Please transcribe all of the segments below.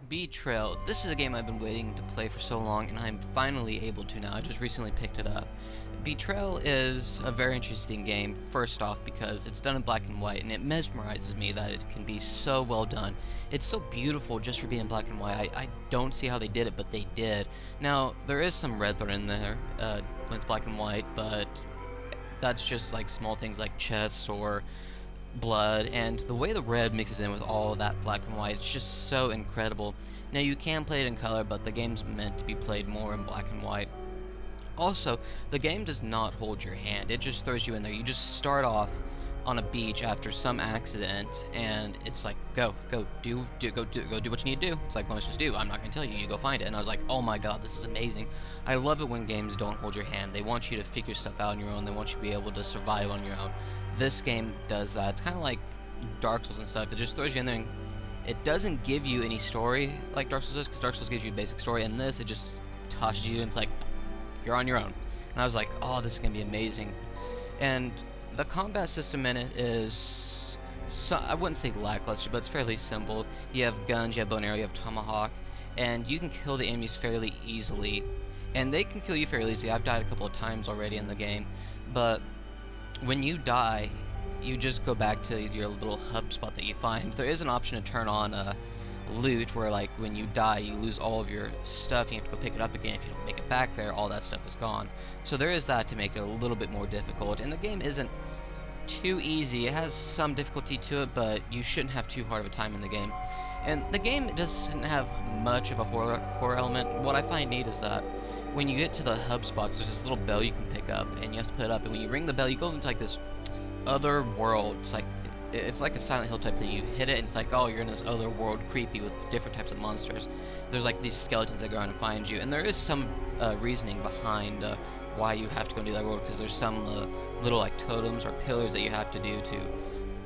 Betrayal. This is a game I've been waiting to play for so long, and I'm finally able to now. I just recently picked it up. Betrayal is a very interesting game, first off, because it's done in black and white, and it mesmerizes me that it can be so well done. It's so beautiful just for being black and white. I don't see how they did it, but they did. Now, there is some red thrown in there when it's black and white, but that's just like small things like chests or blood, and the way the red mixes in with all that black and white, it's just so incredible. Now, you can play it in color, but the game's meant to be played more in black and white. Also, the game does not hold your hand, it just throws you in there. You just start off on a beach after some accident, and it's like, go do what you need to do. It's like, what am I supposed to do? I'm not going to tell you, you go find it. And I was like, oh my god, this is amazing. I love it when games don't hold your hand. They want you to figure stuff out on your own, they want you to be able to survive on your own. This game does that. It's kind of like Dark Souls and stuff. It just throws you in there, and it doesn't give you any story like Dark Souls does, because Dark Souls gives you a basic story, and this, it just tosses you, and it's like, you're on your own. And I was like, oh, this is going to be amazing. And the combat system in it is, I wouldn't say lackluster, but it's fairly simple. You have guns, you have bow and arrow, you have tomahawk, and you can kill the enemies fairly easily. And they can kill you fairly easily. I've died a couple of times already in the game, but when you die, you just go back to your little hub spot that you find. There is an option to turn on loot, where like when you die, you lose all of your stuff, you have to go pick it up again. If you don't make it back there, all that stuff is gone. So there is that to make it a little bit more difficult, and the game isn't too easy. It has some difficulty to it, but you shouldn't have too hard of a time in the game. And the game doesn't have much of a horror element. What I find neat is that when you get to the hub spots, there's this little bell you can pick up, and you have to put it up, and when you ring the bell, you go into like this other world. It's like a Silent Hill type thing. You hit it, and it's like, oh, you're in this other world, creepy, with different types of monsters. There's like these skeletons that go around and find you, and there is some reasoning behind why you have to go into that world, because there's some little like totems or pillars that you have to do to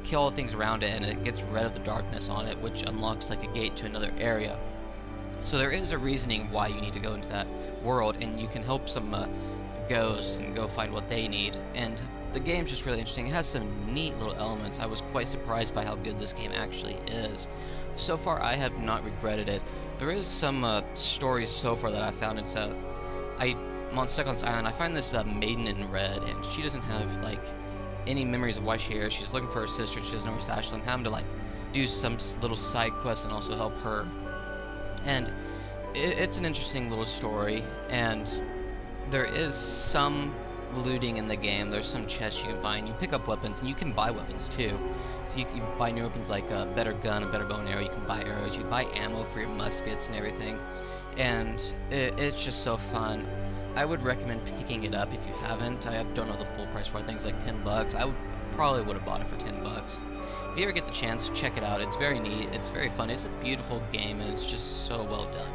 kill all the things around it, and it gets rid of the darkness on it, which unlocks like a gate to another area. So there is a reasoning why you need to go into that world, and you can help some ghosts and go find what they need. And the game's just really interesting. It has some neat little elements. I was quite surprised by how good this game actually is. So far, I have not regretted it. There is some stories so far that I found, and so I'm stuck on this island. I find this maiden in red, and she doesn't have like any memories of why she's here. She's looking for her sister. She doesn't know where she's actually. I'm having to like do some little side quests and also help her. And it's an interesting little story, and there is some looting in the game. There's some chests you can find. You pick up weapons, and you can buy weapons too. So you can buy new weapons like a better gun, a better bow and arrow. You can buy arrows. You buy ammo for your muskets and everything. And it's just so fun. I would recommend picking it up if you haven't. I don't know the full price for it. I think it's like $10. I probably would have bought it for $10. If you ever get the chance, check it out. It's very neat. It's very fun. It's a beautiful game, and it's just so well done.